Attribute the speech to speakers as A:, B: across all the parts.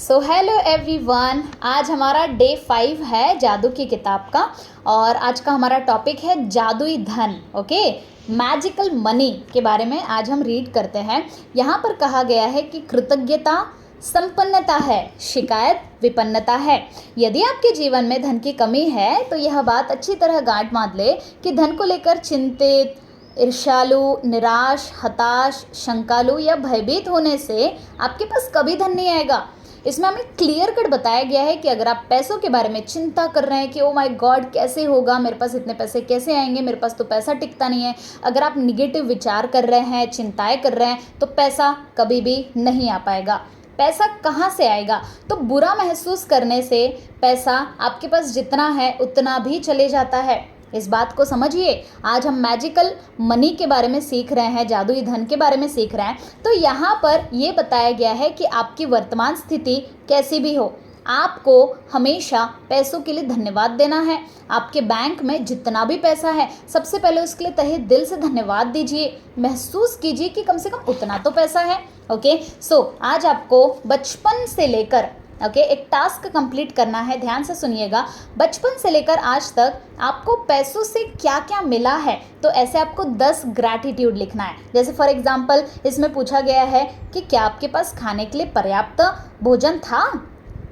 A: So hello everyone, आज हमारा day 5 है जादू की किताब का। और आज का हमारा टॉपिक है जादुई धन। ओके, मैजिकल मनी के बारे में आज हम रीड करते हैं। यहाँ पर कहा गया है कि कृतज्ञता संपन्नता है, शिकायत विपन्नता है। यदि आपके जीवन में धन की कमी है तो यह बात अच्छी तरह गांठ बांध ले कि धन को लेकर चिंतित, ईर्ष्यालु, निराश, हताश, शंकालु या भयभीत होने से आपके पास कभी धन नहीं आएगा। इसमें हमें क्लियर कट बताया गया है कि अगर आप पैसों के बारे में चिंता कर रहे हैं कि ओ माय गॉड कैसे होगा, मेरे पास इतने पैसे कैसे आएंगे, मेरे पास तो पैसा टिकता नहीं है, अगर आप निगेटिव विचार कर रहे हैं, चिंताएं कर रहे हैं, तो पैसा कभी भी नहीं आ पाएगा। पैसा कहाँ से आएगा? तो बुरा महसूस करने से पैसा आपके पास जितना है उतना भी चले जाता है। इस बात को समझिए। आज हम मैजिकल मनी के बारे में सीख रहे हैं, जादुई धन के बारे में सीख रहे हैं। तो यहाँ पर ये बताया गया है कि आपकी वर्तमान स्थिति कैसी भी हो, आपको हमेशा पैसों के लिए धन्यवाद देना है। आपके बैंक में जितना भी पैसा है, सबसे पहले उसके लिए तहे दिल से धन्यवाद दीजिए। महसूस कीजिए कि कम से कम उतना तो पैसा है। ओके, सो आज आपको बचपन से लेकर एक टास्क कंप्लीट करना है। ध्यान से सुनिएगा। बचपन से लेकर आज तक आपको पैसों से क्या क्या मिला है, तो ऐसे आपको 10 ग्रैटिट्यूड लिखना है। जैसे फॉर एग्जांपल इसमें पूछा गया है कि क्या आपके पास खाने के लिए पर्याप्त भोजन था।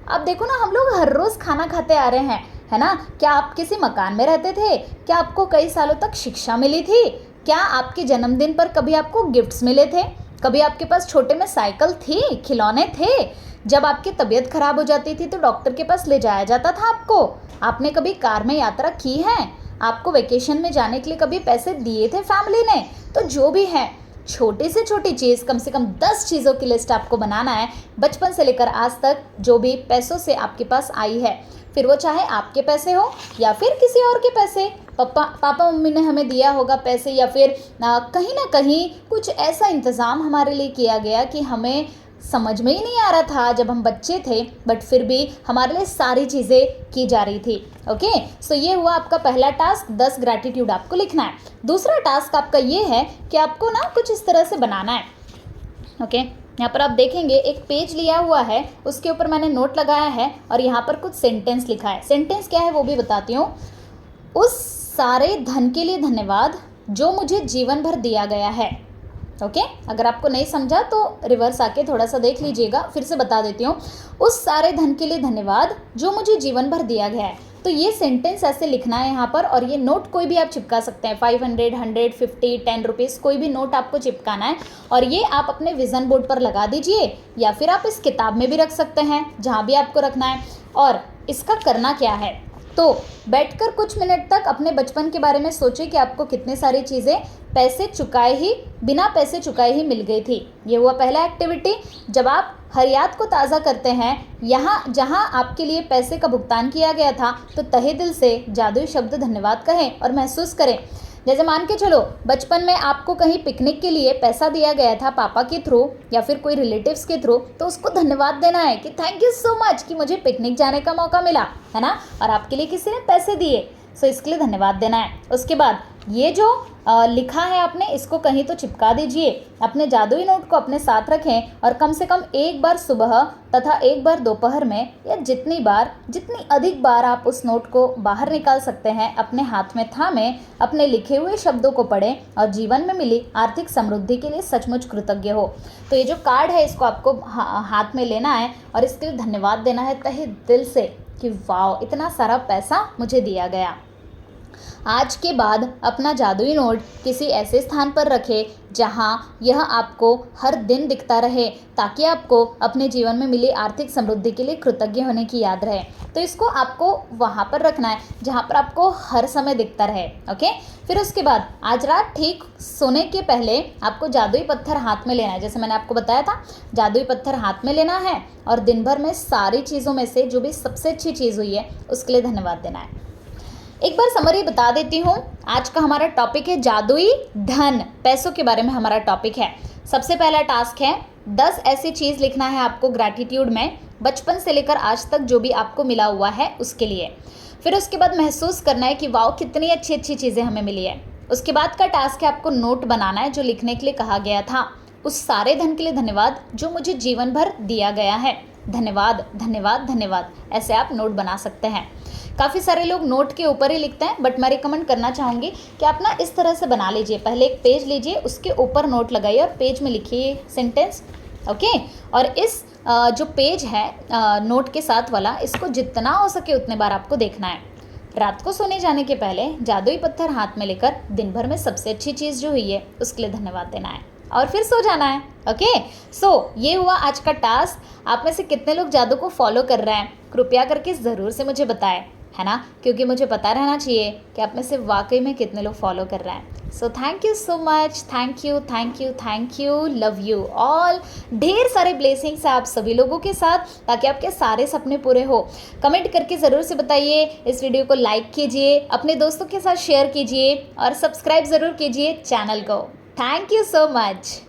A: अब देखो ना, हम लोग हर रोज़ खाना खाते आ रहे हैं, है ना। क्या आप किसी मकान में रहते थे? क्या आपको कई सालों तक शिक्षा मिली थी? क्या आपके जन्मदिन पर कभी आपको गिफ्ट्स मिले थे? कभी आपके पास छोटे में साइकिल थी, खिलौने थे? जब आपकी तबीयत खराब हो जाती थी तो डॉक्टर के पास ले जाया जाता था आपको? आपने कभी कार में यात्रा की है? आपको वेकेशन में जाने के लिए कभी पैसे दिए थे फैमिली ने? तो जो भी है, छोटी से छोटी चीज़, कम से कम 10 चीज़ों की लिस्ट आपको बनाना है बचपन से लेकर आज तक जो भी पैसों से आपके पास आई है। फिर वो चाहे आपके पैसे हो या फिर किसी और के पैसे, पापा मम्मी ने हमें दिया होगा पैसे, या फिर कहीं ना कहीं कुछ ऐसा इंतज़ाम हमारे लिए किया गया कि हमें समझ में ही नहीं आ रहा था जब हम बच्चे थे, बट फिर भी हमारे लिए सारी चीज़ें की जा रही थी। ओके, सो ये हुआ आपका पहला टास्क, 10 ग्रैटिट्यूड आपको लिखना है। दूसरा टास्क आपका ये है कि आपको ना कुछ इस तरह से बनाना है। ओके, यहाँ पर आप देखेंगे एक पेज लिया हुआ है, उसके ऊपर मैंने नोट लगाया है और यहाँ पर कुछ सेंटेंस लिखा है। सेंटेंस क्या है वो भी बताती हूँ। उस सारे धन के लिए धन्यवाद जो मुझे जीवन भर दिया गया है। ओके, अगर आपको नहीं समझा तो रिवर्स आके थोड़ा सा देख लीजिएगा, फिर से बता देती हूँ। उस सारे धन के लिए धन्यवाद जो मुझे जीवन भर दिया गया है। तो ये सेंटेंस ऐसे लिखना है यहाँ पर, और ये नोट कोई भी आप चिपका सकते हैं। 500, 100, 50, 10 रुपीज़ कोई भी नोट आपको चिपकाना है, और ये आप अपने विजन बोर्ड पर लगा दीजिए, या फिर आप इस किताब में भी रख सकते हैं, जहाँ भी आपको रखना है। और इसका करना क्या है, तो बैठकर कुछ मिनट तक अपने बचपन के बारे में सोचिए कि आपको कितनी सारी चीज़ें बिना पैसे चुकाए ही मिल गई थी। ये हुआ पहला एक्टिविटी। जब आप हर याद को ताज़ा करते हैं, यहाँ जहाँ आपके लिए पैसे का भुगतान किया गया था, तो तहे दिल से जादुई शब्द धन्यवाद कहें और महसूस करें। जैसे मान के चलो, बचपन में आपको कहीं पिकनिक के लिए पैसा दिया गया था पापा के थ्रू या फिर कोई रिलेटिव्स के थ्रू, तो उसको धन्यवाद देना है कि थैंक यू सो मच कि मुझे पिकनिक जाने का मौका मिला, है ना, और आपके लिए किसी ने पैसे दिए, सो इसके लिए धन्यवाद देना है। उसके बाद ये जो लिखा है आपने, इसको कहीं तो चिपका दीजिए। अपने जादुई नोट को अपने साथ रखें और कम से कम एक बार सुबह तथा एक बार दोपहर में, या जितनी अधिक बार आप उस नोट को बाहर निकाल सकते हैं, अपने हाथ में थामें, अपने लिखे हुए शब्दों को पढ़ें और जीवन में मिली आर्थिक समृद्धि के लिए सचमुच कृतज्ञ हो। तो ये जो कार्ड है इसको आपको हाथ में लेना है और इसके लिए धन्यवाद देना है तहे दिल से कि वाह, इतना सारा पैसा मुझे दिया गया। आज के बाद अपना जादुई नोट किसी ऐसे स्थान पर रखें जहां यह आपको हर दिन दिखता रहे, ताकि आपको अपने जीवन में मिली आर्थिक समृद्धि के लिए कृतज्ञ होने की याद रहे। तो इसको आपको वहां पर रखना है जहां पर आपको हर समय दिखता रहे। ओके, फिर उसके बाद आज रात ठीक सोने के पहले आपको जादुई पत्थर हाथ में लेना है। जैसे मैंने आपको बताया था, जादुई पत्थर हाथ में लेना है और दिन भर में सारी चीज़ों में से जो भी सबसे अच्छी चीज़ हुई है उसके लिए धन्यवाद देना है। एक बार समरी बता देती हूँ। आज का हमारा टॉपिक है जादुई धन, पैसों के बारे में हमारा टॉपिक है। सबसे पहला टास्क है 10 ऐसी चीज़ लिखना है आपको ग्रैटिट्यूड में, बचपन से लेकर आज तक जो भी आपको मिला हुआ है उसके लिए। फिर उसके बाद महसूस करना है कि वाओ, कितनी अच्छी अच्छी चीज़ें हमें मिली है। उसके बाद का टास्क है आपको नोट बनाना है, जो लिखने के लिए कहा गया था, उस सारे धन के लिए धन्यवाद जो मुझे जीवन भर दिया गया है। धन्यवाद धन्यवाद धन्यवाद, ऐसे आप नोट बना सकते हैं। काफ़ी सारे लोग नोट के ऊपर ही लिखते हैं, बट मैं रिकमेंड करना चाहूँगी कि आप ना इस तरह से बना लीजिए, पहले एक पेज लीजिए, उसके ऊपर नोट लगाइए और पेज में लिखिए सेंटेंस, ओके। और इस जो पेज है नोट के साथ वाला, इसको जितना हो सके उतने बार आपको देखना है। रात को सोने जाने के पहले जादुई पत्थर हाथ में लेकर दिन भर में सबसे अच्छी चीज़ जो हुई है उसके लिए धन्यवाद देना है और फिर सो जाना है, ओके। सो ये हुआ आज का टास्क। आप में से कितने लोग जादू को फॉलो कर रहे हैं, कृपया करके ज़रूर से मुझे बताएं, है ना, क्योंकि मुझे पता रहना चाहिए कि आप में से वाकई में कितने लोग फॉलो कर रहे हैं। So thank you so much, thank you thank you thank you, love you all. ढेर सारे ब्लेसिंग्स हैं आप सभी लोगों के साथ, ताकि आपके सारे सपने पूरे हो। कमेंट करके ज़रूर से बताइए, इस वीडियो को लाइक कीजिए, अपने दोस्तों के साथ शेयर कीजिए और सब्सक्राइब ज़रूर कीजिए चैनल को। Thank you so much.